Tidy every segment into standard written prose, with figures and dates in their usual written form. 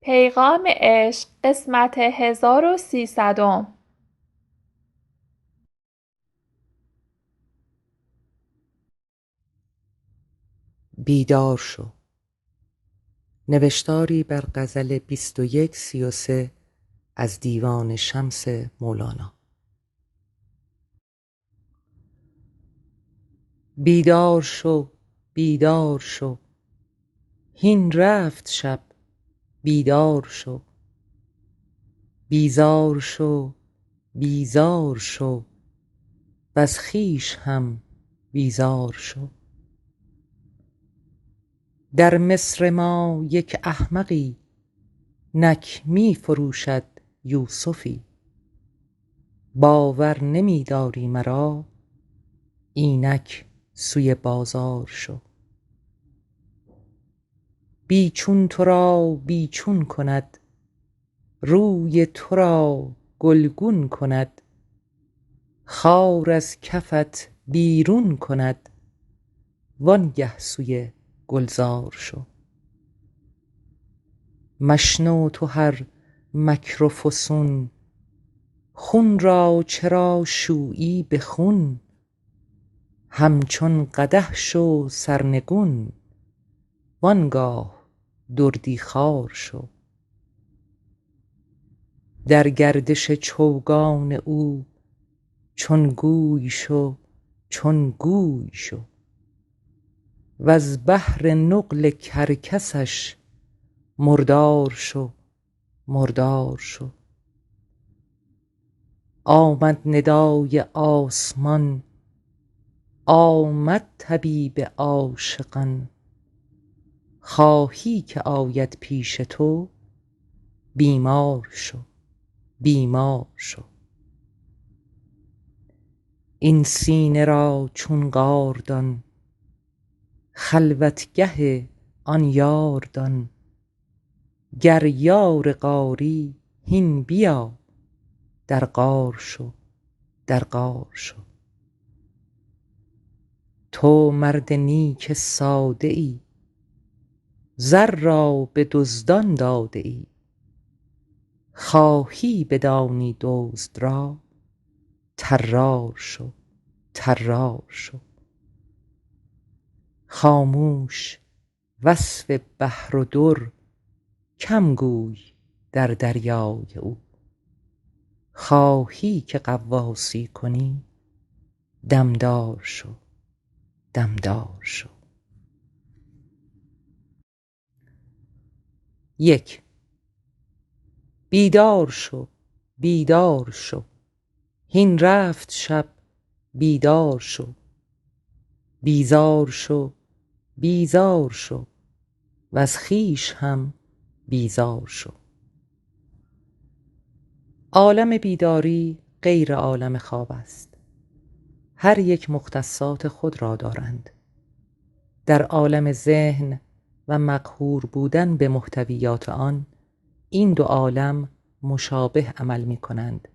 پیغام عشق قسمت 1300. بیدار شو. نوشتاری بر غزل 2133 از دیوان شمس مولانا. بیدار شو، بیدار شو، هین رفت شب، بیدار شو. بیزار شو، بیزار شو، وز خویش هم بیزار شو. در مصر ما یک احمقی، نک می فروشد یوسفی. باور نمی داری مرا، اینک سوی بازار شو. بی چون تو را بی چون کند، روی تو را گلگون کند. خار از کفت بیرون کند، وانگه سوی گلزار شو. مشنو تو هر مکر و فسون، خون را چرا شویی به خون. همچون قدح شو سرنگون، وانگاه دردی خوار شو. در گردش چوگان او، چون گوی شو چون گوی شو. وز بهر نقل کرکسش، مردار شو مردار شو. آمد ندای آسمان، آمد طبیب عاشقان. خواهی که آید پیش تو، بیمار شو بیمار شو. این سینه را چون غار دان، خلوتگه آن یار دان. گر یار غاری هین بیا، در غار شو در غار شو. تو مرد نیک ساده ای، زر را به دزدان داده ای. خواهی بدانی دزد را، طرار شو طرار شو. خاموش وصف بحر و در، کم گوی در دریای او. خواهی که غواصی کنی، دمدار شو دمدار شو. 1. بیدار شو بیدار شو، هین رفت شب، بیدار شو. بیزار شو بیزار شو، وز خویش هم بیزار شو. عالم بیداری غیر عالم خواب است. هر یک مختصات خود را دارند. در عالم ذهن و مقهور بودن به محتویات آن، این دو عالم مشابه عمل می کنند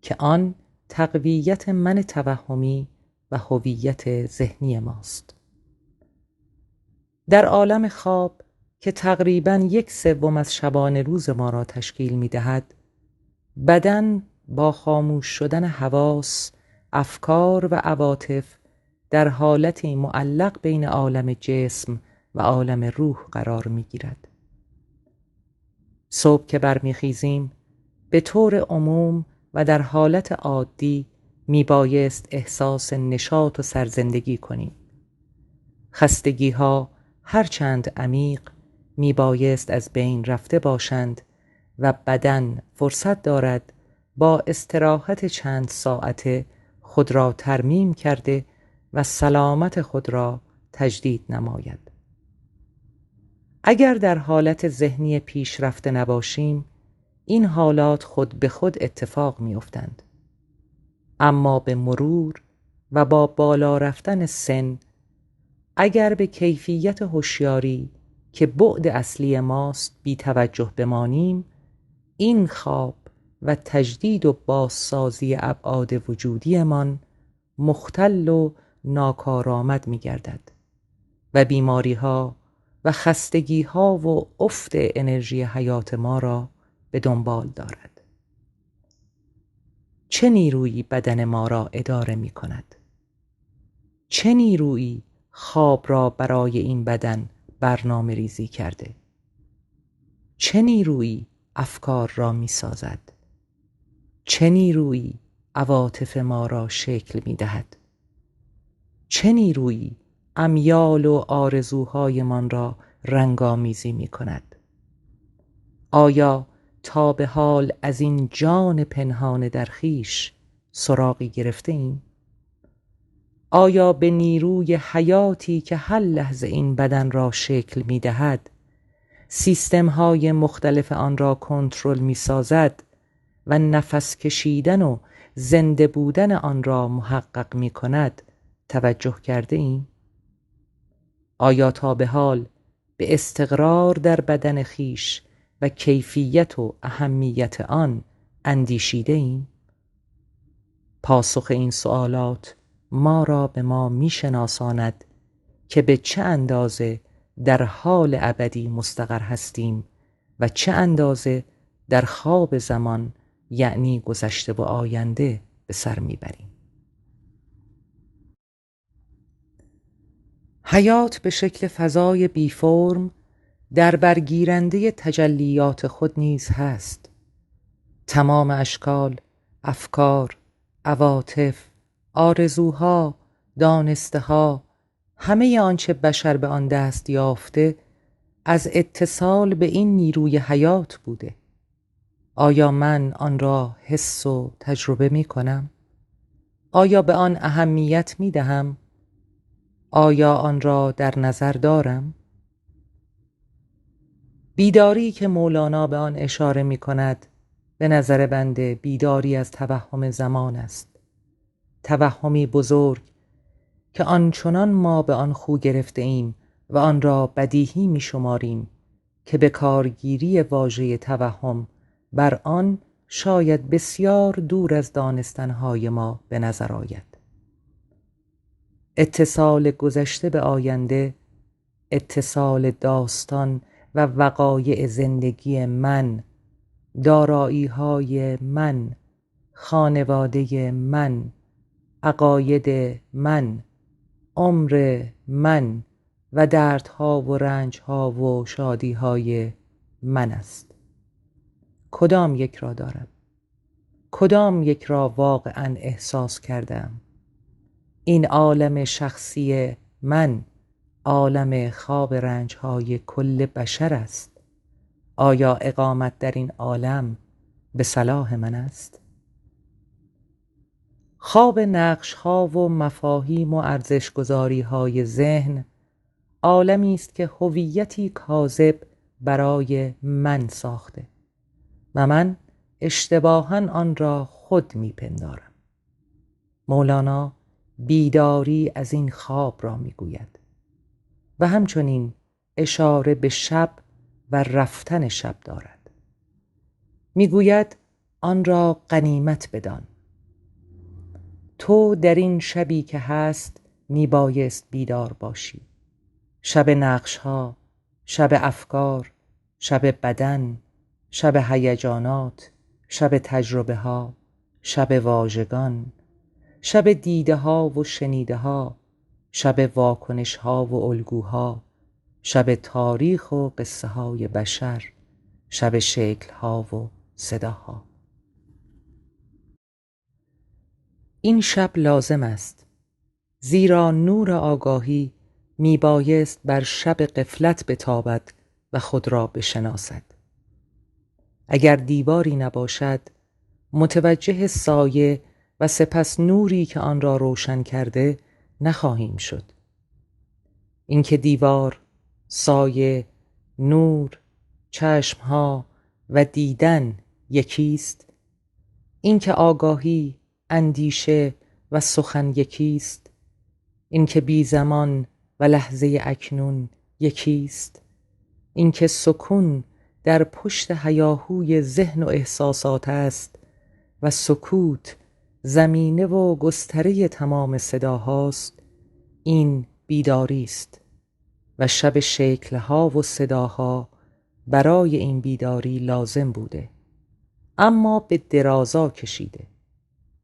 که آن تقویت من توهمی و هویت ذهنی ماست. در عالم خواب که تقریباً 1/3 از شبانه روز ما را تشکیل می دهد، بدن با خاموش شدن حواس، افکار و عواطف در حالتی معلق بین عالم جسم و عالم روح قرار می گیرد. صبح که برمیخیزیم، به طور عموم و در حالت عادی می بایست احساس نشاط و سرزندگی کنیم. خستگی ها هرچند عمیق می بایست از بین رفته باشند و بدن فرصت دارد با استراحت چند ساعته خود را ترمیم کرده و سلامت خود را تجدید نماید. اگر در حالت ذهنی پیشرفته نباشیم، این حالات خود به خود اتفاق می افتند. اما به مرور و با بالا رفتن سن، اگر به کیفیت هوشیاری که بعد اصلی ماست بی توجه بمانیم، این خواب و تجدید و بازسازی ابعاد وجودیمان مختل و ناکارآمد می گردد و بیماری ها و خستگی ها و افت انرژی حیات ما را به دنبال دارد. چه نیرویی بدن ما را اداره می کند؟ چه نیرویی خواب را برای این بدن برنامه ریزی کرده؟ چه نیرویی افکار را می سازد؟ چه نیرویی عواطف ما را شکل می دهد؟ چه نیرویی امیال و آرزوهایمان را رنگامیزی می کند؟ آیا تا به حال از این جان پنهان در خویش سراغی گرفته ایم؟ آیا به نیروی حیاتی که هر لحظه این بدن را شکل می دهد، سیستم های مختلف آن را کنترل می سازد و نفس کشیدن و زنده بودن آن را محقق می کند توجه کرده ایم؟ آیا تا به حال به استقرار در بدن خویش و کیفیت و اهمیت آن اندیشیده ایم؟ پاسخ این سوالات ما را به ما می شناساند که به چه اندازه در حال ابدی مستقر هستیم و چه اندازه در خواب زمان، یعنی گذشته و آینده، به سر می بریم. حیات به شکل فضای بی فرم در برگیرنده تجلیات خود نیز هست. تمام اشکال، افکار، عواطف، آرزوها، دانسته‌ها، همه آنچه بشر به آن دست یافته از اتصال به این نیروی حیات بوده. آیا من آن را حس و تجربه می کنم؟ آیا به آن اهمیت می دهم؟ آیا آن را در نظر دارم؟ بیداری که مولانا به آن اشاره می کند به نظر بنده بیداری از توهم زمان است. توهمی بزرگ که آنچنان ما به آن خو گرفته ایم و آن را بدیهی می شماریم که به کارگیری واژه توهم بر آن شاید بسیار دور از دانستنهای ما به نظر آید. اتصال گذشته به آینده، اتصال داستان و وقایع زندگی من، دارایی‌های من، خانواده من، عقاید من، عمر من و دردها و رنجها و شادیهای من است. کدام یک را دارم؟ کدام یک را واقعاً احساس کردم؟ این عالم شخصی من عالم خواب رنجهای کل بشر است. آیا اقامت در این عالم به صلاح من است؟ خواب نقش‌ها و مفاهیم و ارزش‌گذاری‌های ذهن عالمی است که هویتی کاذب برای من ساخته و من اشتباهاً آن را خود می‌پندارم. مولانا بیداری از این خواب را می‌گوید و همچنین اشاره به شب و رفتن شب دارد. می‌گوید آن را غنیمت بدان. تو در این شبی که هست میبایست بیدار باشی. شب نقش‌ها، شب افکار، شب بدن، شب هیجانات، شب تجربه ها، شب واژگان، شب دیده ها و شنیده ها، شب واکنش ها و الگوها، شب تاریخ و قصه های بشر، شب شکل ها و صداها. این شب لازم است، زیرا نور آگاهی میبایست بر شب غفلت بتابد و خود را بشناسد. اگر دیواری نباشد، متوجه سایه و سپس نوری که آن را روشن کرده نخواهیم شد. اینکه دیوار، سایه، نور، چشمها و دیدن یکیست، اینکه آگاهی، اندیشه و سخن یکیست، اینکه بی زمان و لحظه اکنون یکیست، اینکه سکون در پشت هیاهوی ذهن و احساسات است و سکوت زمینه و گستره تمام صداهاست، این بیداری است. و شب شکلها و صداها برای این بیداری لازم بوده، اما به درازا کشیده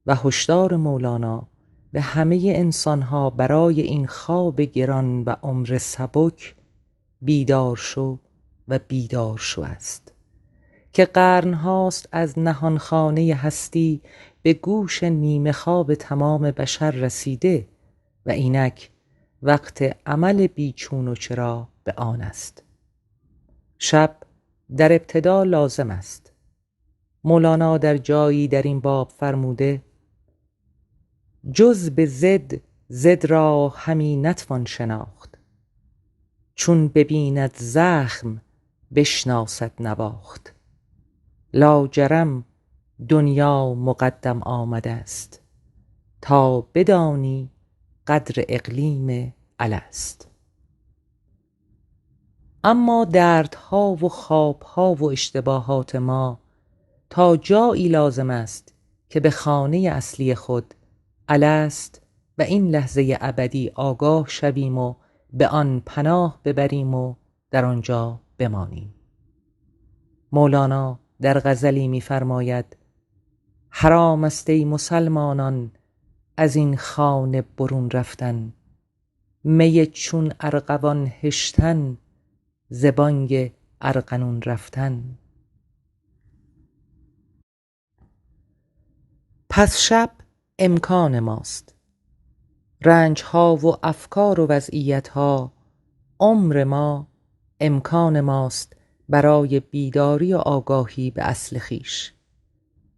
و هشدار مولانا به همه انسانها برای این خواب گران و عمر سبک بیدار شو و بیدار شو است که قرنهاست از نهانخانه هستی به گوش نیمه خواب تمام بشر رسیده و اینک وقت عمل بیچون و چرا به آن است. شب در ابتدا لازم است. مولانا در جایی در این باب فرموده: جز به ضد را همی نتوان شناخت، چون ببیند زخم بشناسد نواخت. لاجرم دنیا مقدم آمده است، تا بدانی قدر اقلیم الست. اما دردها و خوابها و اشتباهات ما تا جایی لازم است که به خانه اصلی خود الست و این لحظه ابدی آگاه شویم و به آن پناه ببریم و در آنجا بمانیم. مولانا در غزلی می‌فرماید: حرام است ای مسلمانان از این خانه برون رفتن، می چون ارغوان هشتن ز بانگ ارغنون رفتن. پس شب امکان ماست. رنجها و افکار و وضعیتها عمر ما امکان ماست برای بیداری و آگاهی به اصل خویش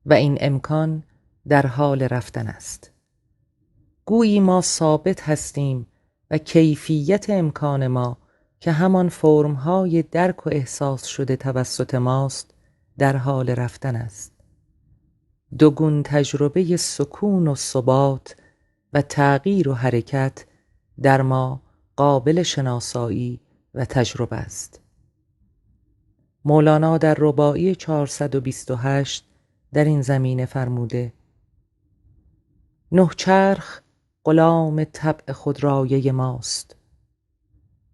و این امکان در حال رفتن است. گویی ما ثابت هستیم و کیفیت امکان ما که همان فرم‌های درک و احساس شده توسط ماست در حال رفتن است. دوگون تجربه سکون و ثبات و تغییر و حرکت در ما قابل شناسایی و تجربه است. مولانا در رباعی 428 در این زمینه فرموده: نه چرخ غلام طبع خودرایه ماست،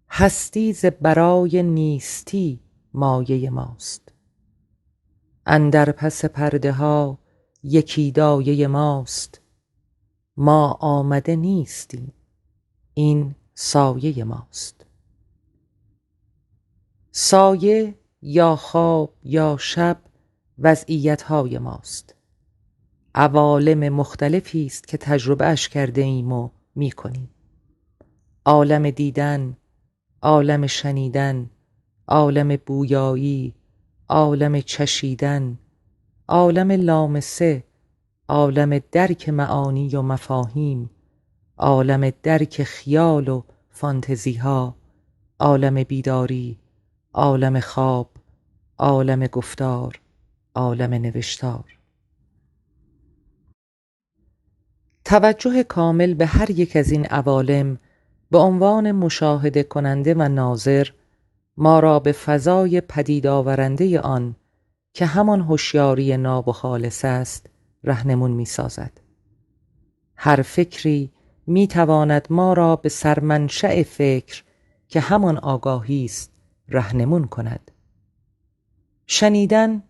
هستی ز برای نیستی مایه ماست. اندر پس پرده ها یکی دایه ماست، ما آمده نیستیم این سایه ماست. سایه یا خواب یا شب وضعیت‌های ماست. عوالم مختلفی است که تجربه اش کرده ایم و می کنیم. عالم دیدن، عالم شنیدن، عالم بویایی، عالم چشیدن، عالم لامسه، عالم درک معانی و مفاهیم، عالم درک خیال و فانتزی ها، عالم بیداری، عالم خواب، عالم گفتار، عالم نوشتار. توجه کامل به هر یک از این عوالم به عنوان مشاهده کننده و ناظر ما را به فضای پدید آورنده آن که همان هوشیاری ناب و خالص است رهنمون می سازد. هر فکری می تواند ما را به سرمنشأ فکر که همان آگاهی است رهنمون کند. شنیدن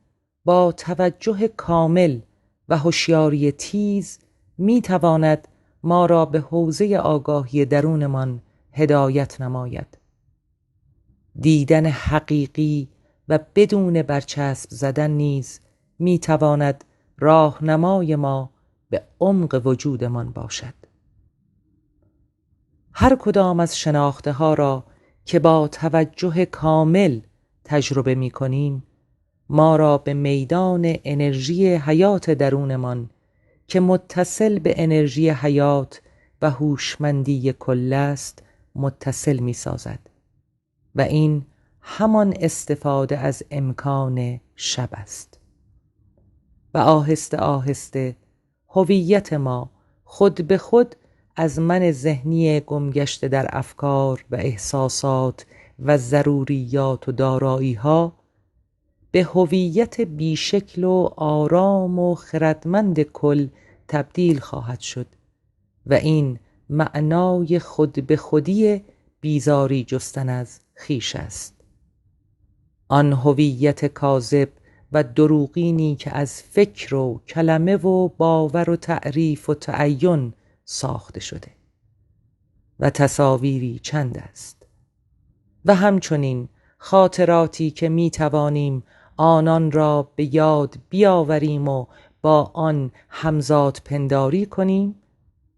با توجه کامل و هوشیاری تیز می تواند ما را به حوزه آگاهی درونمان هدایت نماید. دیدن حقیقی و بدون برچسب زدن نیز می تواند راهنمای ما به عمق وجودمان باشد. هر کدام از شناخته ها را که با توجه کامل تجربه می کنیم ما را به میدان انرژی حیات درونمان که متصل به انرژی حیات و هوشمندی کل است متصل می سازد و این همان استفاده از امکان شب است. و آهسته آهسته هویت ما خود به خود از من ذهنی گمگشته در افکار و احساسات و ضروریات و دارایی ها به هویت بیشکل و آرام و خردمند کل تبدیل خواهد شد و این معنای خود به خودی بیزاری جستن از خویش است. آن هویت کاذب و دروغینی که از فکر و کلمه و باور و تعریف و تعین ساخته شده و تصاویری چند است و همچنین خاطراتی که می توانیم آنان را به یاد بیاوریم و با آن همزاد پنداری کنیم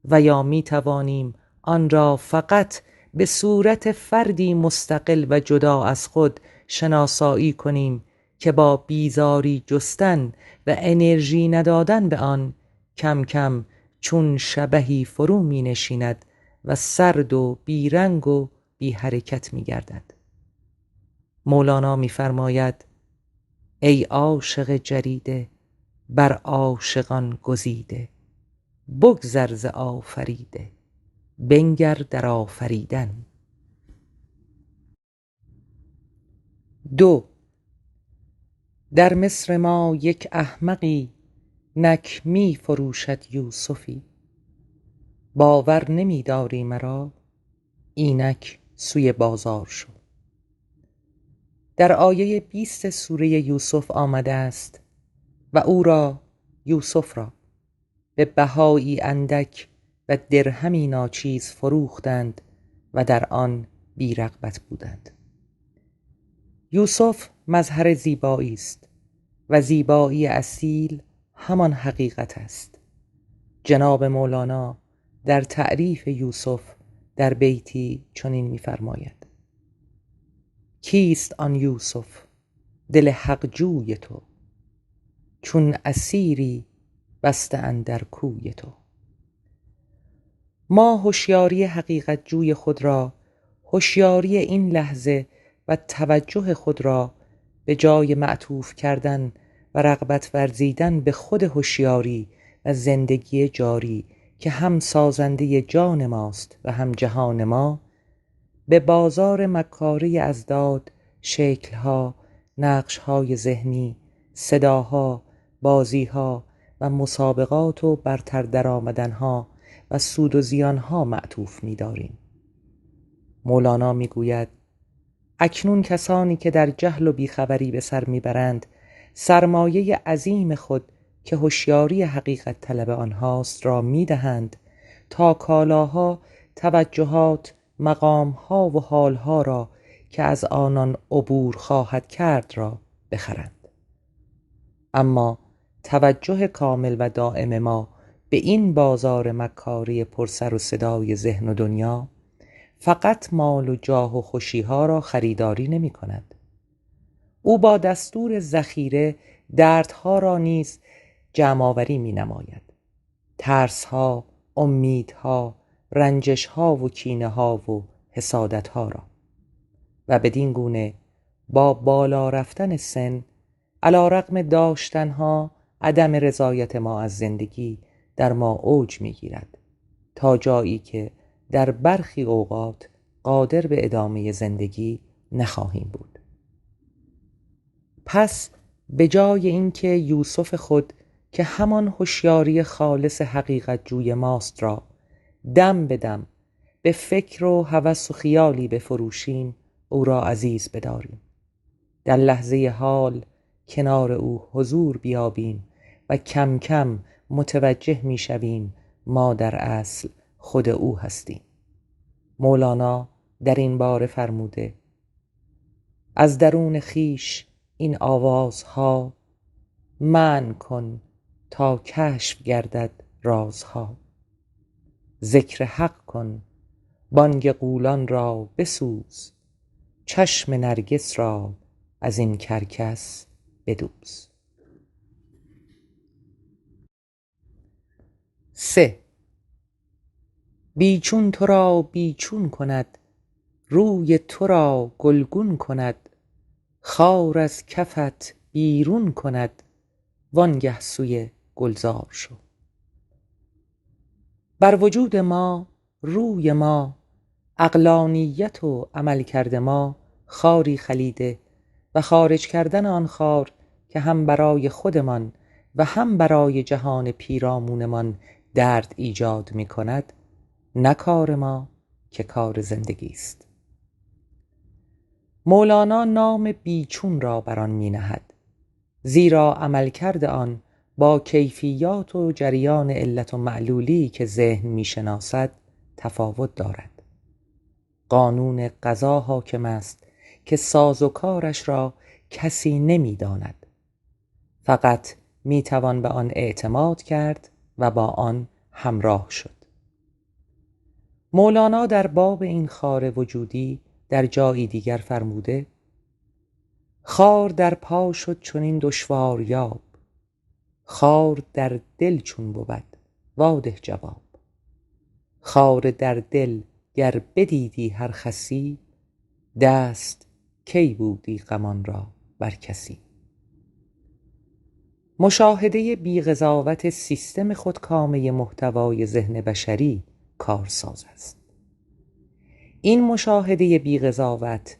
و یا می توانیم آن را فقط به صورت فردی مستقل و جدا از خود شناسایی کنیم که با بیزاری جستن و انرژی ندادن به آن کم کم چون شبحی فرو می نشیند و سرد و بیرنگ و بی حرکت می گردد. مولانا می فرماید: ای عاشق جریده بر عاشقان گزیده، بگذر ز آفریده بنگر در آفریدن. 2. در مصر ما یک احمقی نک می فروشد یوسفی، باور نمی داری مرا اینک سوی بازار شو. در آیه 20 سوره یوسف آمده است و او را، یوسف را، به بهایی اندک و درهمی ناچیز فروختند و در آن بی رغبت بودند. یوسف مظهر زیبایی است و زیبایی اصیل همان حقیقت است. جناب مولانا در تعریف یوسف در بیتی چنین می‌فرماید: کیست آن یوسف دل حق جوی تو، چون اسیری بسته اندر کوی تو. ما هوشیاری حقیقت جوی خود را، هوشیاری این لحظه و توجه خود را به جای معطوف کردن و رغبت ورزیدن به خود هوشیاری و زندگی جاری که هم سازنده جان ماست و هم جهان ما، به بازار مکاره ازداد، شکلها، نقشهای ذهنی، صداها، بازیها و مسابقات و برتر درآمدنها و سود و زیانها معطوف می‌داریم. مولانا می‌گوید: اکنون کسانی که در جهل و بیخبری به سر میبرند سرمایه عظیم خود که هوشیاری حقیقت طلب آنهاست را میدهند تا کالاها، توجهات، مقامها و حالها را که از آنان عبور خواهد کرد را بخرند. اما توجه کامل و دائم ما به این بازار مکاری پرسر و صدای ذهن و دنیا فقط مال و جاه و خوشیها را خریداری نمی کند. او با دستور ذخیره دردها را نیز جمع‌آوری می نماید. ترسها، امیدها، رنجشها و کینه‌ها و حسادتها را. و بدین گونه با بالا رفتن سن، علی رغم داشتنها، عدم رضایت ما از زندگی در ما اوج می گیرد تا جایی که در برخی اوقات قادر به ادامه زندگی نخواهیم بود. پس به جای اینکه یوسف خود که همان هوشیاری خالص حقیقت جوی ماست را دم به دم به فکر و هوس و خیالی بفروشیم، او را عزیز بداریم. در لحظه حال کنار او حضور بیابیم و کم کم متوجه می شویم ما در اصل خود او هستیم. مولانا در این باره فرموده: از درون خیش این آوازها منع کن تا کشف گردد رازها. ذکر حق کن بانگ غولان را بسوز، چشم نرگس را از این کرکس بدوز. 3. بیچون تو را بیچون کند، روی تو را گلگون کند، خار از کفت بیرون کند، وانگه سوی گلزار شو. بر وجود ما، روی ما، عقلانیت و عمل کرده ما خاری خلیده و خارج کردن آن خار که هم برای خودمان و هم برای جهان پیرامونمان درد ایجاد می کند، نه کار ما که کار زندگی است. مولانا نام بیچون را بر آن می نهد، زیرا عملکرد آن با کیفیات و جریان علت و معلولی که ذهن می شناسد تفاوت دارد. قانون قضا حاکم است که سازوکارش را کسی نمی داند. فقط می توان به آن اعتماد کرد و با آن همراه شد. مولانا در باب این خار وجودی در جایی دیگر فرموده: خار در پا شد چنین دشوار یاب، خار در دل چون بود واده جواب. خار در دل گر بدیدی هر خسی، دست کی بودی غمان را بر کسی. مشاهده بی‌قضاوت سیستم خودکامه محتوای ذهن بشری کارساز است. این مشاهده بی‌قضاوت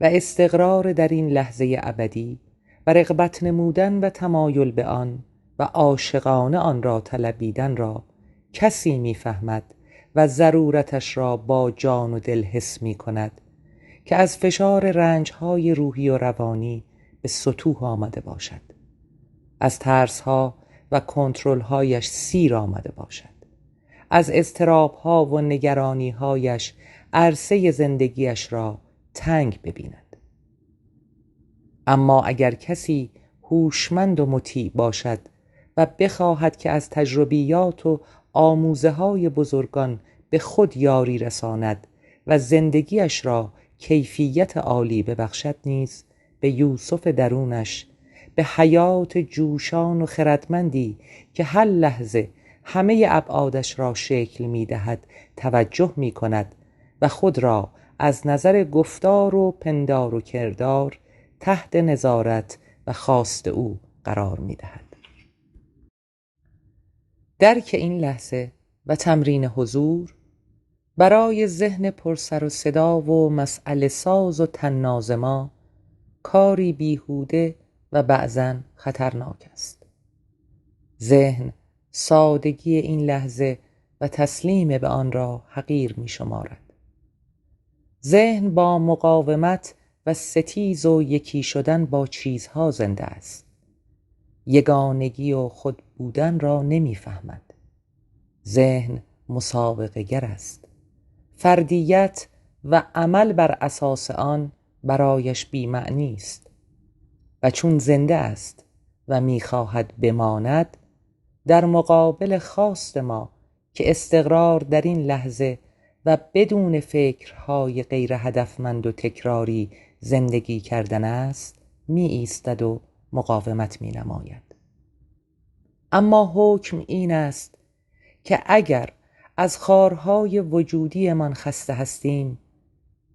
و استقرار در این لحظه ابدی و رغبت نمودن و تمایل به آن و عاشقانه آن را طلبیدن را کسی می‌فهمد و ضرورتش را با جان و دل حس می‌کند که از فشار رنج‌های روحی و روانی به سطوح آمده باشد، از ترس‌ها و کنترل‌هایش سیر آمده باشد، از اضطراب‌ها و نگرانی‌هایش عرصه زندگیش را تنگ ببیند. اما اگر کسی هوشمند و مطیع باشد و بخواهد که از تجربیات و آموزه‌های بزرگان به خود یاری رساند و زندگیش را کیفیت عالی ببخشد، نیز به یوسف درونش، به حیات جوشان و خردمندی که هر لحظه همه ابعادش را شکل می‌دهد توجه می‌کند و خود را از نظر گفتار و پندار و کردار تحت نظارت و خواست او قرار می‌دهد. درک این لحظه و تمرین حضور برای ذهن پرسر و صدا و مسئله ساز و طناز ما کاری بیهوده و بعضاً خطرناک است. ذهن سادگی این لحظه و تسلیم به آن را حقیر می شمارد. ذهن با مقاومت و ستیز و یکی شدن با چیزها زنده است. یگانگی و خود بودن را نمی فهمد. ذهن مسابقه گر است. فردیت و عمل بر اساس آن برایش بی‌معنی است و چون زنده است و می‌خواهد بماند، در مقابل خواست ما که استقرار در این لحظه و بدون فکرهای غیر هدفمند و تکراری زندگی کردن است، می ایستد و مقاومت می نماید. اما حکم این است که اگر از خارهای وجودی من خسته هستیم،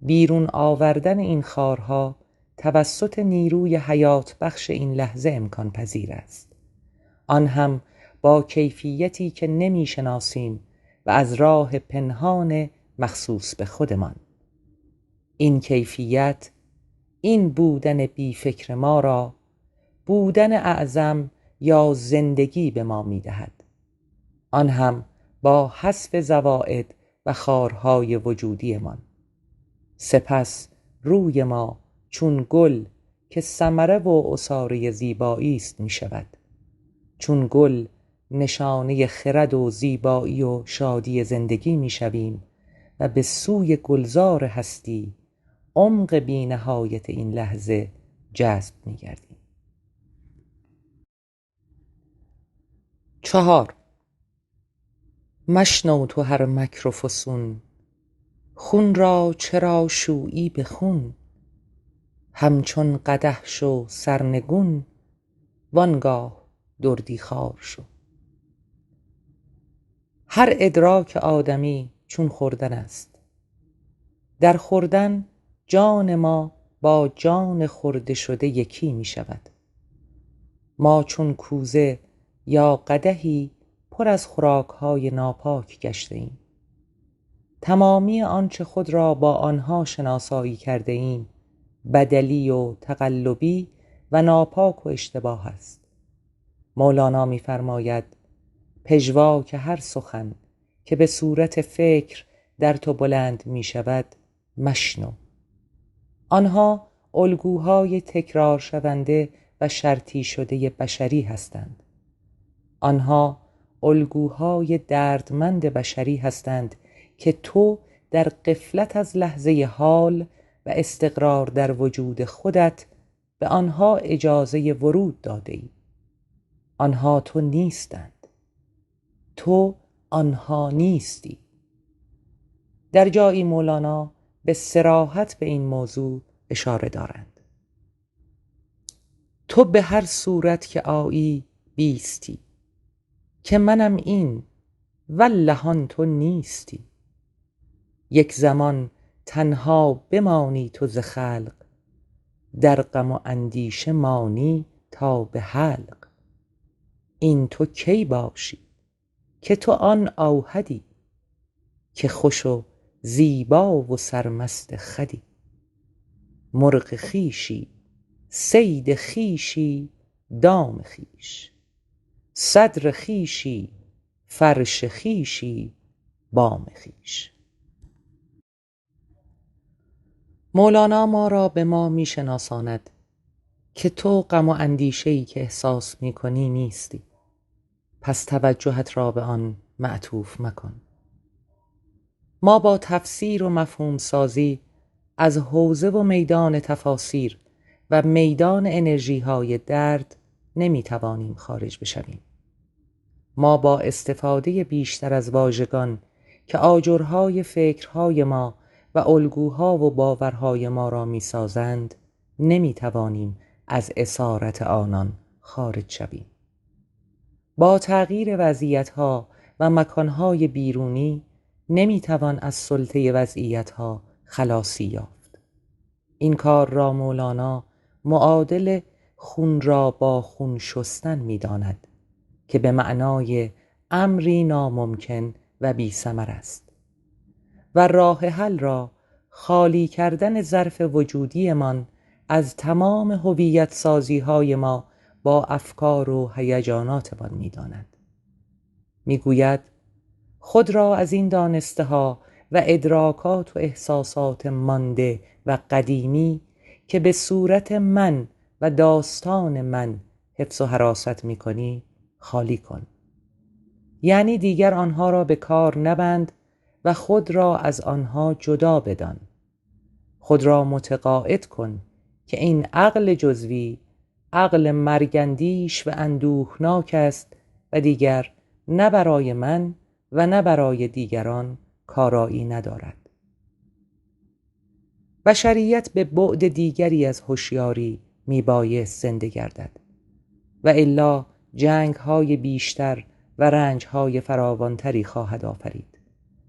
بیرون آوردن این خارها توسط نیروی حیات بخش این لحظه امکان پذیر است، آن هم با کیفیتی که نمی شناسیم و از راه پنهان مخصوص به خودمان. این کیفیت، این بودن بی فکر ما را بودن اعظم یا زندگی به ما می دهد، آن هم با حذف زوائد و خارهای وجودیمان. سپس روی ما چون گل که ثمره و عصاره زیبایی است می شود، چون گل نشانه خرد و زیبایی و شادی زندگی می شویم و به سوی گلزار هستی، عمق بی نهایت این لحظه جذب می گردیم. 4. مشنو تو هر مکر و فسون، خون را چرا شویی به خون؟ همچون قدح شو سرنگون، وانگاه دردی خوار شو. هر ادراک آدمی چون خوردن است. در خوردن جان ما با جان خورده شده یکی می شود. ما چون کوزه یا قدحی پر از خوراک‌های ناپاک گشته ایم. تمامی آنچه خود را با آنها شناسایی کرده ایم بدلی و تقلبی و ناپاک و اشتباه است. مولانا می‌فرماید: پژواک هر سخن که به صورت فکر در تو بلند می شود مشنو. آنها الگوهای تکرار شونده و شرطی شده بشری هستند. آنها الگوهای دردمند بشری هستند که تو در غفلت از لحظه حال و استقرار در وجود خودت به آنها اجازه ورود داده ای. آنها تو نیستند. تو آنها نیستی. در جایی مولانا به صراحت به این موضوع اشاره دارند. تو به هر صورت که آیی بیستی، که منم این والله آن تو نیستی. یک زمان تنها بمانی تو ز خلق، در غم و اندیشه مانی تا به حلق. این تو کی باشی که تو آن اوحدی، که خوش و زیبا و سرمست خودی. مرغ خویشی صید خویشی دام خویش، صدر خویشی فرش خویشی بام خویش. مولانا ما را به ما می شناساند که تو غم و اندیشه‌ای که احساس می کنی نیستی، پس توجهت را به آن معطوف مکن. ما با تفسیر و مفهوم سازی از حوزه و میدان تفاسیر و میدان انرژی های درد نمی توانیم خارج بشویم. ما با استفاده بیشتر از واژگان که آجرهای فکرهای ما و الگوها و باورهای ما را می سازند نمی توانیم از اسارت آنان خارج شویم. با تغییر وضعیتها و مکانهای بیرونی نمی توان از سلطه وضعیتها خلاصی یافت. این کار را مولانا معادل خون را با خون شستن می داند که به معنای امری ناممکن و بی ثمر است و راه حل را خالی کردن ظرف وجودیمان از تمام هویت سازی های ما با افکار و هیجاناتمان می داند. می گوید خود را از این دانسته ها و ادراکات و احساسات مانده و قدیمی که به صورت من و داستان من حفظ و حراست می کنی خالی کن. یعنی دیگر آنها را به کار نبند و خود را از آنها جدا بدان. خود را متقاعد کن که این عقل جزوی عقل مرگندیش و اندوهناک است و دیگر نه برای من و نه برای دیگران کارایی ندارد. بشریت به بعد دیگری از هوشیاری میبایست زنده گردد و الا جنگ‌های بیشتر و رنج‌های فراوانتری خواهد آفرید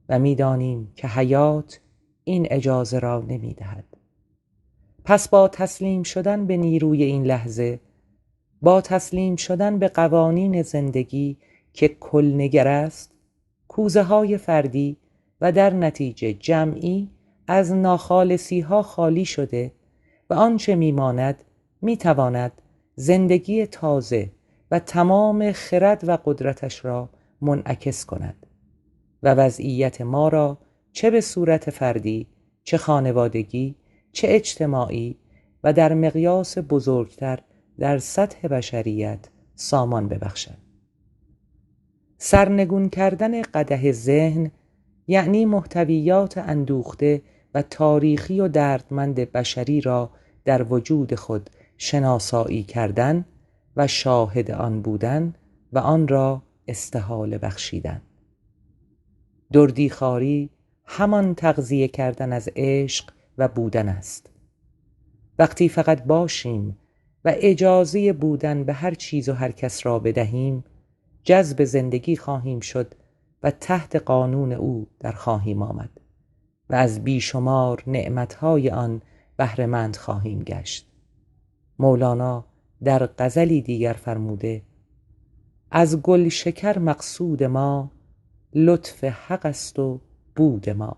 و می‌دانیم که حیات این اجازه را نمی‌دهد. پس با تسلیم شدن به نیروی این لحظه، با تسلیم شدن به قوانین زندگی که کلنگر است، کوزه‌های فردی و در نتیجه جمعی از ناخالصی‌ها خالی شده و آنچه می‌ماند می‌تواند زندگی تازه و تمام خرد و قدرتش را منعکس کند و وضعیت ما را چه به صورت فردی، چه خانوادگی، چه اجتماعی و در مقیاس بزرگتر در سطح بشریت سامان ببخشد. سرنگون کردن قدح ذهن یعنی محتویات اندوخته و تاریخی و دردمند بشری را در وجود خود شناسایی کردن و شاهد آن بودن و آن را استحاله بخشیدن. دردی خواری همان تغذیه کردن از عشق و بودن است. وقتی فقط باشیم و اجازه بودن به هر چیز و هر کس را بدهیم، جذب زندگی خواهیم شد و تحت قانون او در خواهیم آمد و از بیشمار نعمتهای آن بهره‌مند خواهیم گشت. مولانا در غزلی دیگر فرموده: از گل شکر مقصود ما، لطف حق است و بود ما.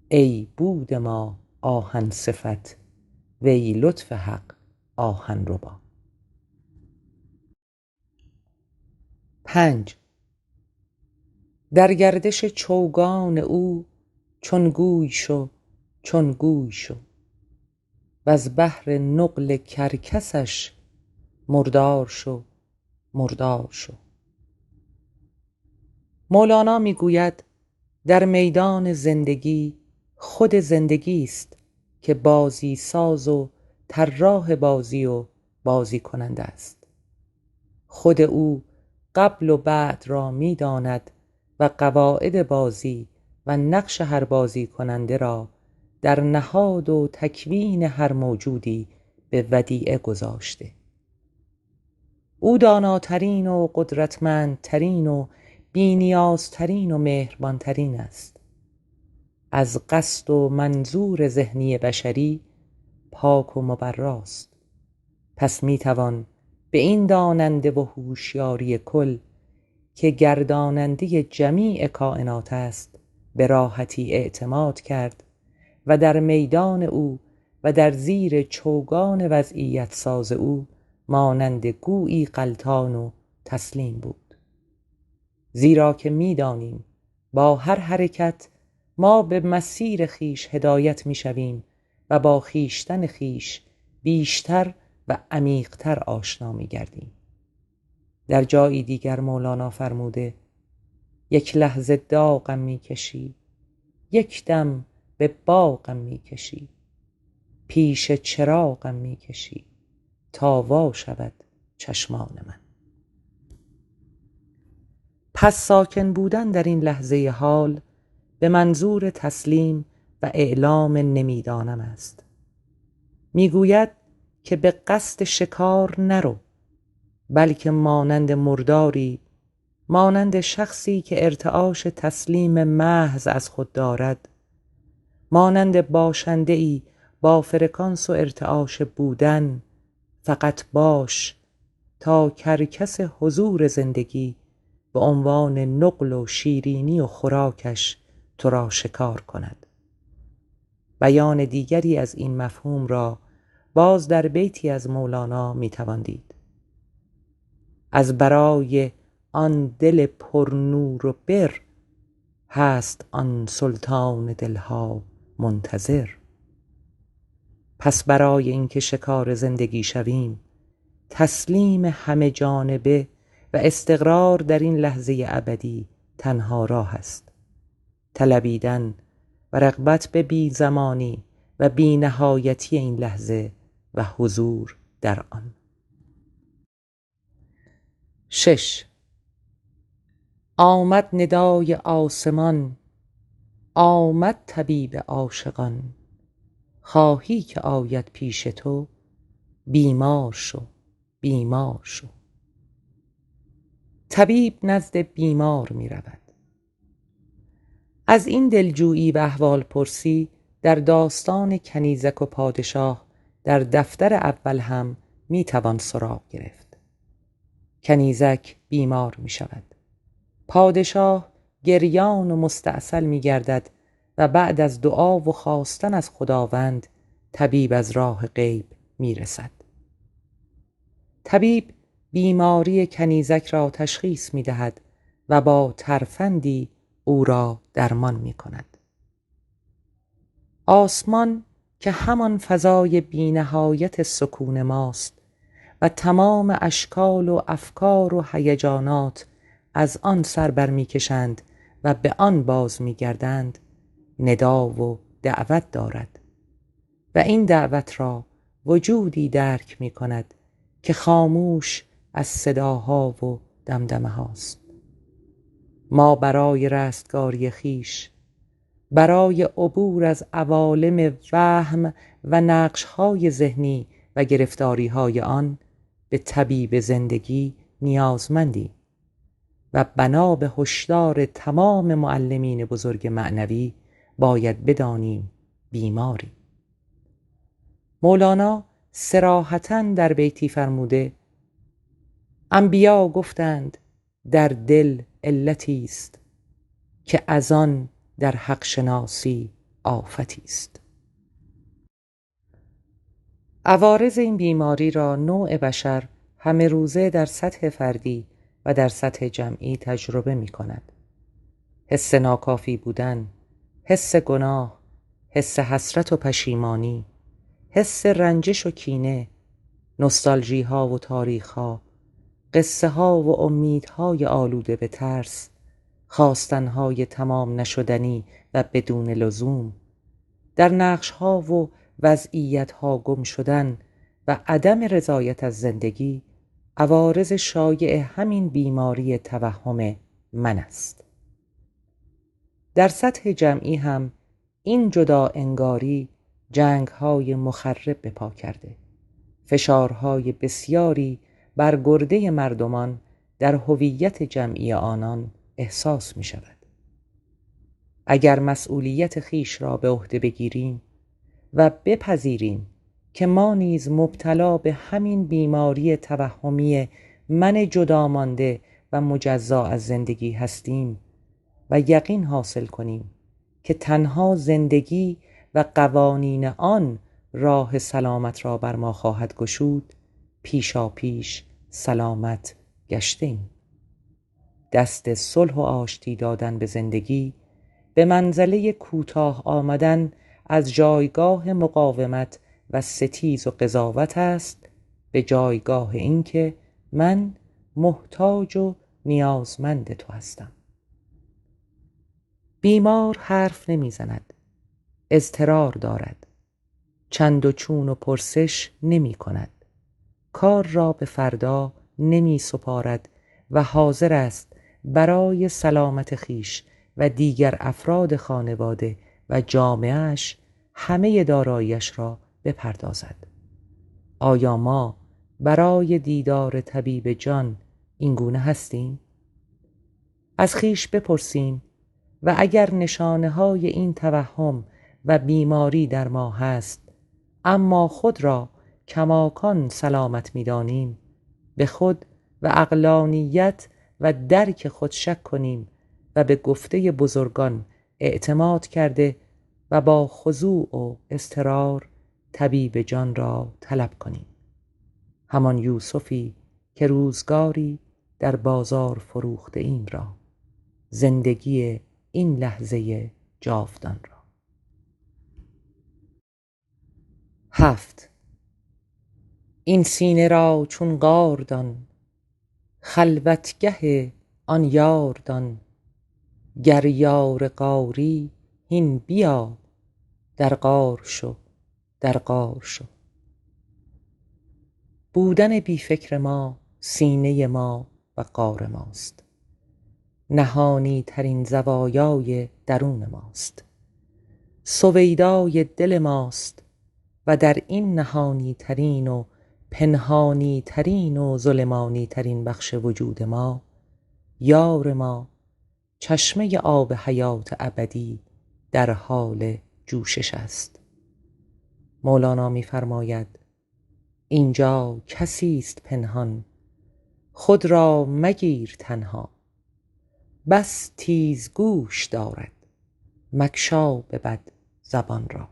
ای بود ما آهن صفت، وی لطف حق آهن ربا. 5. در گردش چوگان او چون گوی شو، چون گوی شو. وز بهر نقل کرکسش مردار شو مردار شو. مولانا میگوید در میدان زندگی خود زندگی است که بازی ساز و طراح بازی و بازی کننده است. خود او قبل و بعد را می‌داند و قواعد بازی و نقش هر بازی کننده را در نهاد و تکوین هر موجودی به ودیعه گذاشته. او داناترین و قدرتمندترین و بی‌نیازترین و مهربانترین است. از قصد و منظور ذهنی بشری پاک و مبراست. پس میتوان به این داننده و هوشیاری کل که گرداننده جمیع کائنات است به راحتی اعتماد کرد و در میدان او و در زیر چوگان وضعیت ساز او مانند گویی غلطان و تسلیم بود. زیرا که میدانیم با هر حرکت ما به مسیر خیش هدایت میشویم و با خیشتن خیش بیشتر و عمیق‌تر آشنا می‌گردیم. در جایی دیگر مولانا فرموده: یک لحظه داغم می‌کشی، یک دم به باغم می‌کشی، پیش چراغم می‌کشی تا وا شود چشمان من. پس ساکن بودن در این لحظه حال به منظور تسلیم و اعلام نمیدانم است. میگوید که به قصد شکار نرو، بلکه مانند مرداری، مانند شخصی که ارتعاش تسلیم محض از خود دارد، مانند باشنده‌ای با فرکانس و ارتعاش بودن، فقط باش تا کرکس حضور زندگی به عنوان نقل و شیرینی و خوراکش تو را شکار کند. بیان دیگری از این مفهوم را باز در بیتی از مولانا میتوان دید: از برای آن دل پر نور و بر، هست آن سلطان دلها منتظر. پس برای اینکه شکار زندگی شویم، تسلیم همه جانبه و استقرار در این لحظه ابدی تنها راه است. طلبیدن و رغبت به بی زمانی و بی نهایتی این لحظه و حضور در آن. 6. آمد ندای آسمان، آمد طبیب عاشقان، خواهی که آید پیش تو، بیمار شو بیمار شو. طبیب نزد بیمار می رود. از این دلجویی و احوال پرسی در داستان کنیزک و پادشاه در دفتر اول هم می توان سراغ گرفت. کنیزک بیمار می شود. پادشاه گریان و مستعسل می گردد و بعد از دعا و خواستن از خداوند طبیب از راه غیب می رسد. طبیب بیماری کنیزک را تشخیص می دهد و با ترفندی او را درمان می کند. آسمان که همان فضای بی نهایت سکون ماست و تمام اشکال و افکار و هیجانات از آن سر بر می کشند و به آن باز می گردند، ندا و دعوت دارد و این دعوت را وجودی درک می کند که خاموش از صداها و دمدمه هاست. ما برای رستگاری خیش، برای عبور از عوالم وهم و نقش‌های ذهنی و گرفتاری‌های آن به طبیب زندگی نیازمندیم و بنا به هشدار تمام معلمین بزرگ معنوی باید بدانیم بیماری. مولانا صراحتاً در بیتی فرموده: انبیا گفتند در دل علتی است، که از آن در حق شناسی آفتی است. عوارض این بیماری را نوع بشر همه روزه در سطح فردی و در سطح جمعی تجربه می کند. حس ناکافی بودن، حس گناه، حس حسرت و پشیمانی، حس رنجش و کینه، نوستالژی ها و تاریخ ها، قصه ها و امیدهای آلوده به ترس، خواستن های تمام نشدنی و بدون لزوم، در نقش ها و وضعیت ها گم شدن و عدم رضایت از زندگی عوارض شایع همین بیماری توهم من است. در سطح جمعی هم این جدا انگاری جنگ های مخرب به پا کرده، فشارهای بسیاری بر گرده مردمان در هویت جمعی آنان احساس می شود. اگر مسئولیت خیش را به عهده بگیریم و بپذیریم که ما نیز مبتلا به همین بیماری توهمی من جدا مانده و مجزا از زندگی هستیم و یقین حاصل کنیم که تنها زندگی و قوانین آن راه سلامت را بر ما خواهد گشود، پیشا پیش سلامت گشتیم. دست صلح و آشتی دادن به زندگی به منزله کوتاه آمدن از جایگاه مقاومت و ستیز و قضاوت است، به جایگاه اینکه من محتاج و نیازمند تو هستم. بیمار حرف نمی زند، اضطرار دارد، چند و چون و پرسش نمی کند، کار را به فردا نمی سپارد و حاضر است برای سلامت خیش و دیگر افراد خانواده و جامعهش همه داراییش را بپردازد. آیا ما برای دیدار طبیب جان این گونه هستیم؟ از خیش بپرسیم و اگر نشانه های این توهم و بیماری در ما هست اما خود را کماکان سلامت می دانیم، به خود و عقلانیت و درک خود شک کنیم و به گفته بزرگان اعتماد کرده و با خضوع و اضطرار طبیب جان را طلب کنیم. همان یوسفی که روزگاری در بازار فروخته ایم را، زندگی این لحظه جاودان را. 7. این سینه را چون غار دان، خلوتگه آن یار دان، گر یار غاری هین بیا، در غار شو در غار شو. بودن بی فکر ما سینه ما و غار ماست، نهانی ترین زوایای درون ماست، سویدای دل ماست و در این نهانی ترین و پنهانی ترین و ظلمانی ترین بخش وجود ما، یار ما چشمه آب حیات ابدی در حال جوشش است. مولانا می فرماید اینجا کسی است پنهان، خود را مگیر تنها، بس تیزگوش دارد مگشا به بد زبان را.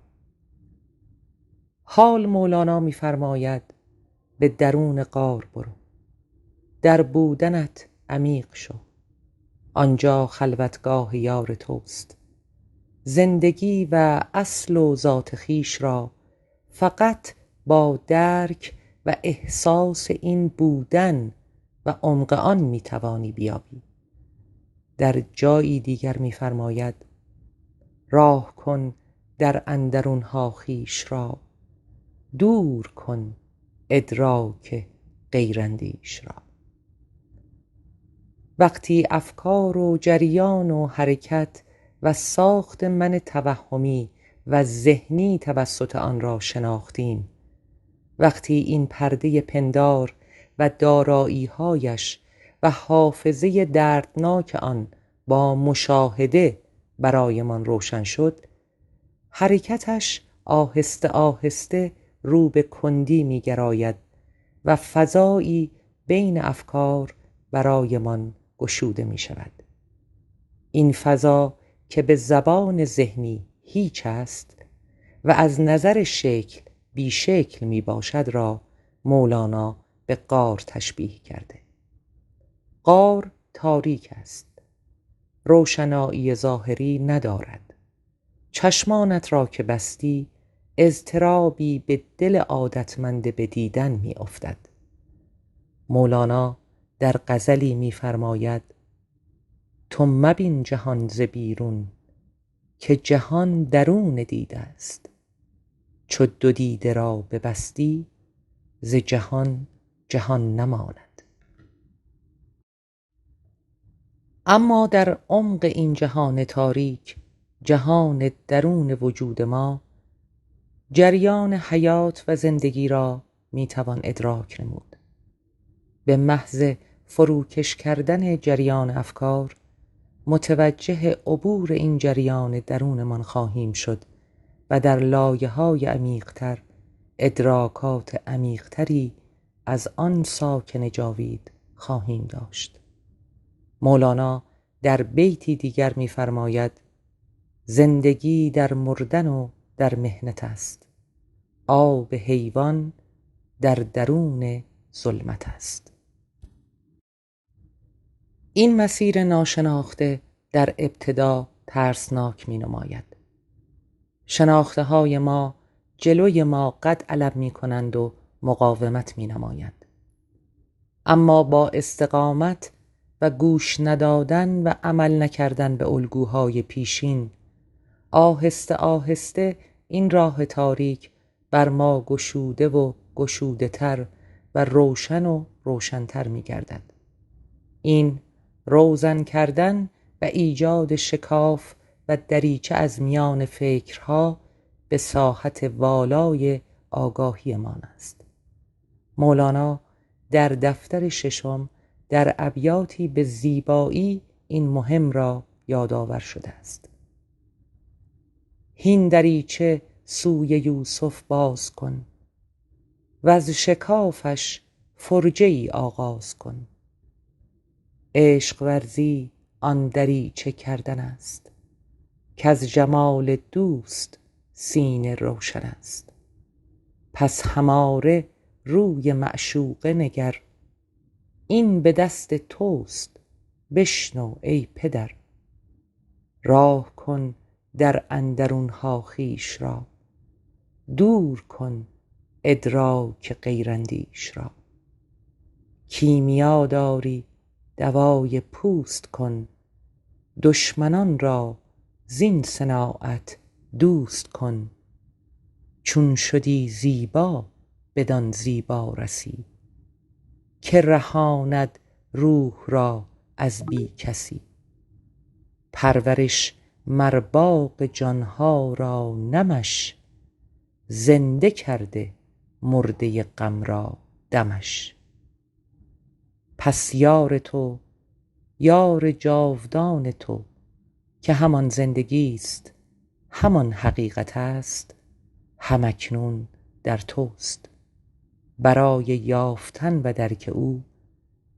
حال مولانا می فرماید به درون غار برو، در بودنت عمیق شو، آنجا خلوتگاه یار توست. زندگی و اصل و ذات خویش را فقط با درک و احساس این بودن و عمق آن می توانی بیابی. در جایی دیگر می فرماید راه کن در اندرونها خویش را، دور کن ادراک غیراندیش را. وقتی افکار و جریان و حرکت و ساخت من توهمی و ذهنی توسط آن را شناختیم، وقتی این پرده پندار و دارایی‌هایش و حافظه دردناک آن با مشاهده برایمان روشن شد، حرکتش آهسته آهسته رو به کندی می گراید و فضایی بین افکار برایمان گشوده می شود. این فضا که به زبان ذهنی هیچ است و از نظر شکل بی شکل می باشد را مولانا به غار تشبیه کرده. غار تاریک است، روشنایی ظاهری ندارد. چشمانت را که بستی اضطرابی به دل عادتمند به دیدن می افتد. مولانا در غزلی می فرماید: تو مبین جهان ز بیرون، که جهان درون دیده است. چو دو دیده را ببستی، ز جهان جهان نماند. اما در عمق این جهان تاریک، جهان درون وجود ما، جریان حیات و زندگی را می توان ادراک نمود. به فروکش کردن جریان افکار، متوجه عبور این جریان درونمان خواهیم شد و در لایه‌های عمیق‌تر ادراکات عمیق‌تری از آن ساکن جاوید خواهیم داشت. مولانا در بیتی دیگر می‌فرماید: زندگی در مردن و در محنت است، آب حیوان در درون ظلمت است. این مسیر ناشناخته در ابتدا ترسناک می نماید. شناخته های ما جلوی ما قد علم می کنند و مقاومت می نمایند. اما با استقامت و گوش ندادن و عمل نکردن به الگوهای پیشین، آهسته آهسته این راه تاریک بر ما گشوده و گشوده تر و روشن و روشنتر می گردد. این روزن کردن و ایجاد شکاف و دریچه از میان فکرها به ساحت والای آگاهیمان است. مولانا در دفتر ششم در ابیاتی به زیبایی این مهم را یادآور شده است: هین دریچه سوی یوسف باز کن، وز شکافش فرجه ای آغاز کن. عشق ورزی آن دریچه کردن است، کز جمال دوست سینه روشن است. پس هماره روی معشوقه نگر، این به دست توست بشنو ای پدر. راه کن در اندرونها خویش را، دور کن ادراک غیراندیش را. کیمیا داری دوای پوست کن، دشمنان را زین صناعت دوست کن. چون شدی زیبا بدان زیبا رسی، که رهاند روح را از بی کسی. پرورش مر باغ جانها را نمش، زنده کرده مرده غم را دمش. پس یار تو یار جاودان تو، که همان زندگی است همان حقیقت است، هم اکنون در توست. برای یافتن و درک او،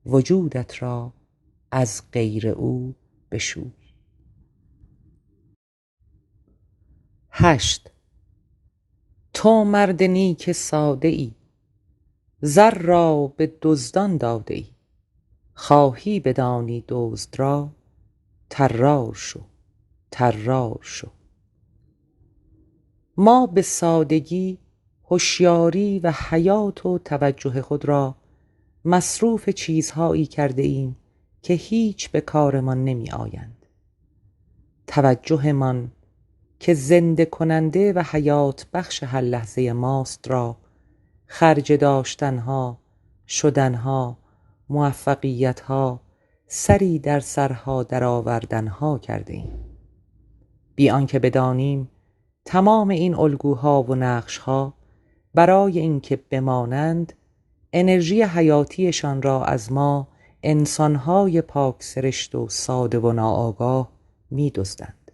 وجودت را از غیر او بشوی. 8. تو مرد نیک ساده ای، زر را به دزدان داده ای. خواهی بدانی دزد را، طرار شو طرار شو. ما به سادگی هوشیاری و حیات و توجه خود را مصروف چیزهایی کرده ایم که هیچ به کارمان نمی آیند. توجه من که زنده کننده و حیات بخش هر لحظه ماست را خرج داشتنها، شدنها، موفقیتها، سری در سرها در آوردنها کرده ایم، بی آنکه بدانیم تمام این الگوها و نقشها برای اینکه بمانند انرژی حیاتیشان را از ما انسانهای پاک سرشت و ساده و ناآگاه می دزدند.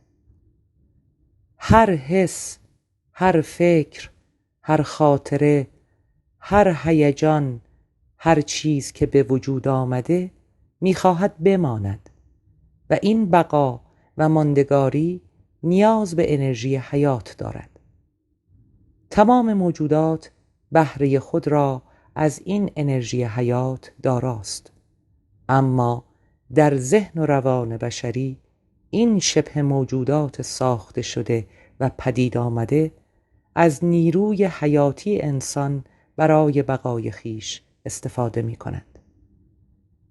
هر حس، هر فکر، هر خاطره، هر هیجان، هر چیز که به وجود آمده می‌خواهد بماند و این بقا و ماندگاری نیاز به انرژی حیات دارد. تمام موجودات بهره خود را از این انرژی حیات داراست، اما در ذهن و روان بشری این شبه موجودات ساخته شده و پدید آمده از نیروی حیاتی انسان برای بقای خویش استفاده می کند.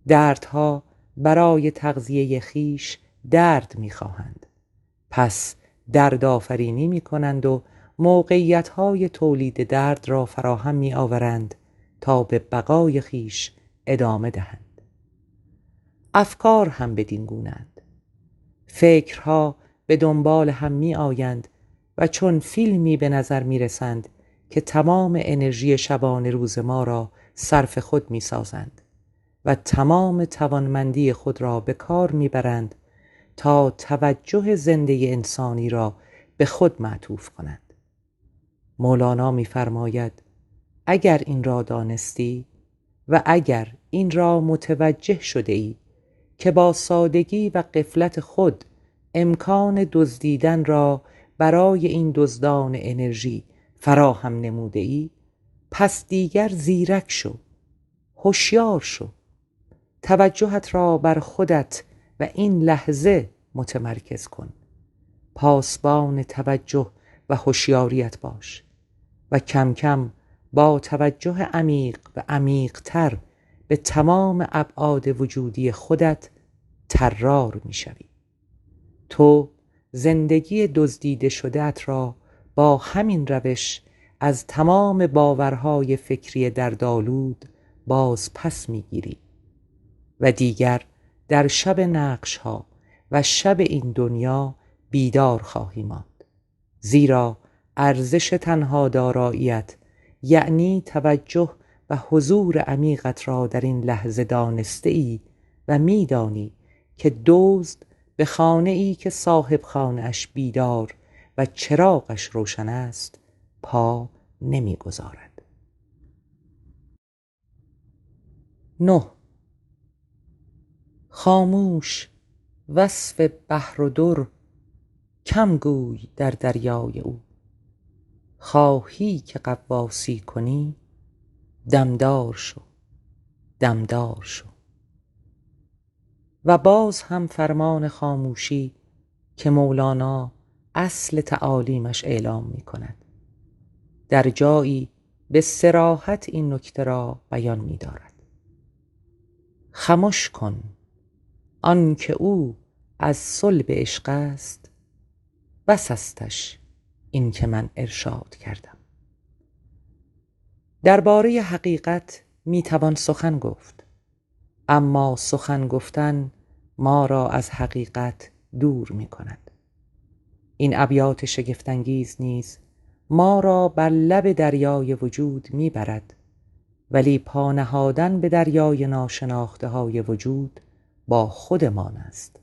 دردها برای تغذیه خویش درد می خواهند. پس درد آفرینی می کنند و موقعیت‌های تولید درد را فراهم می آورند تا به بقای خویش ادامه دهند. افکار هم بدین گونه‌اند. فکرها به دنبال هم می آیند و چون فیلمی به نظر می رسند که تمام انرژی شبانه روز ما را صرف خود می سازند و تمام توانمندی خود را به کار می برند تا توجه زنده انسانی را به خود معطوف کنند. مولانا می فرماید اگر این را دانستی و اگر این را متوجه شده ای که با سادگی و غفلت خود امکان دزدیدن را برای این دزدان انرژی فراهم نموده ای، پس دیگر زیرک شو، هوشیار شو، توجهت را بر خودت و این لحظه متمرکز کن، پاسبان توجه و هوشیاریت باش و کم کم با توجه عمیق و عمیق‌تر به تمام ابعاد وجودی خودت طرار می‌شوی. تو زندگی دزدیده شده‌ات را با همین روش از تمام باورهای فکری دردآلود باز پس می‌گیری و دیگر در شب نقش‌ها و شب این دنیا بیدار خواهی ماند، زیرا ارزش تنها داراییت یعنی توجه و حضور عمیقت را در این لحظه دانسته ای و می‌دانی که دزد به خانه ای که صاحب خانه اش بیدار و چراغش روشن است پا نمی‌گذارد. 9. خاموش وصف بحر و در کم گوی در دریای او، خواهی که غواصی کنی دمدار شو، دمدار شو. و باز هم فرمان خاموشی که مولانا اصل تعالیمش اعلام می کند، در جایی به صراحت این نکته را بیان می دارد: خموش کن آن که او از صلب عشق است، بس استش این که من ارشاد کردم. درباره حقیقت می توان سخن گفت، اما سخن گفتن ما را از حقیقت دور می کند. این ابیات شگفت‌انگیز نیز ما را بر لب دریای وجود می برد، ولی پا نهادن به دریای ناشناخته های وجود با خودمان است.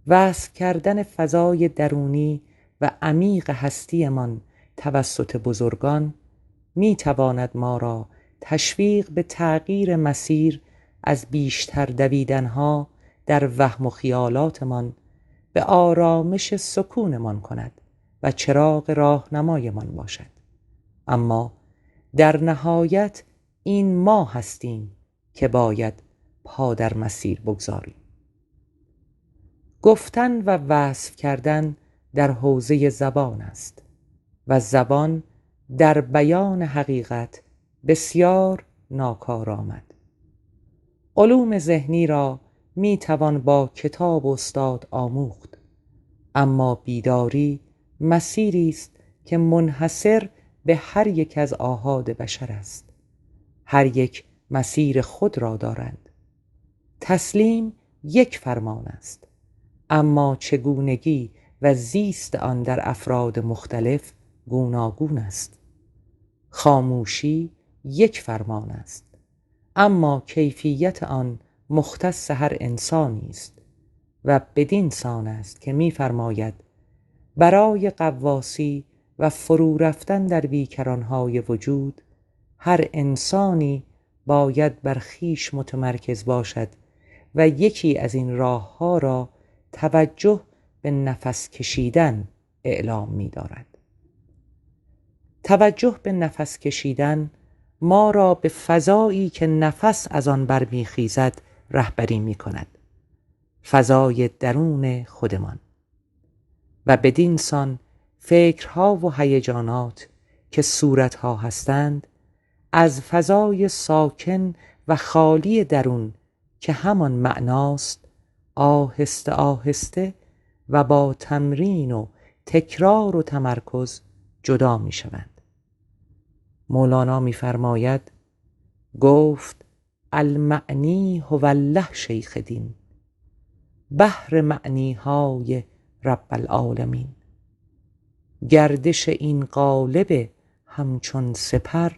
وصف کردن فضای درونی و عمیق هستیمان توسط بزرگان می تواند ما را تشویق به تغییر مسیر از بیشتر دویدنها در وهم و خیالاتمان به آرامش سکونمان کند و چراغ راهنمایمان باشد. اما در نهایت این ما هستیم که باید پا در مسیر بگذاریم. گفتن و وصف کردن در حوزه زبان است و زبان در بیان حقیقت بسیار ناکارآمد. علوم ذهنی را می توان با کتاب و استاد آموخت، اما بیداری مسیری است که منحصر به هر یک از آحاد بشر است. هر یک مسیر خود را دارند. تسلیم یک فرمان است، اما چگونگی و زیست آن در افراد مختلف گوناگون است. خاموشی یک فرمان است، اما کیفیت آن مختص هر انسانی است و بدین سان است که می فرماید برای غواصی و فرو رفتن در بیکرانهای وجود هر انسانی باید بر خویش متمرکز باشد و یکی از این راهها را توجه به نفس کشیدن اعلام می دارد. توجه به نفس کشیدن ما را به فضایی که نفس از آن برمیخیزد رهبری می کند، فضای درون خودمان، و بدین سان فکرها و هیجانات که صورتها هستند از فضای ساکن و خالی درون که همان معناست آهسته آهسته و با تمرین و تکرار و تمرکز جدا می شوند. مولانا می فرماید گفت المعنی هو الله شیخ دین، بحر معنی های رب العالمین. گردش این قالب همچون سپر،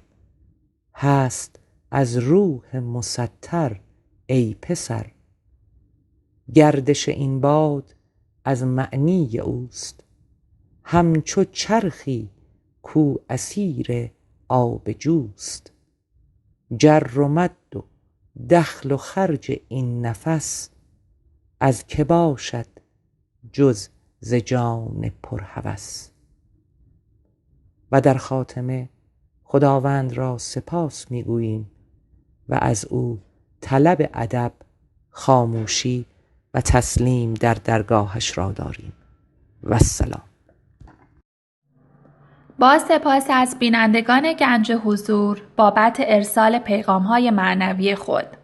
هست از روح مسطر ای پسر. گردش این باد از معنی اوست، همچو چرخی کو اسیر آب جوست. جر و مد و دخل و خرج این نفس، از که باشد جز ز جان پرهوس. و در خاتمه خداوند را سپاس می‌گوییم و از او طلب ادب، خاموشی و تسلیم در درگاهش را داریم. و السلام. با سپاس از بینندگان گنج حضور بابت ارسال پیغام‌های معنوی خود.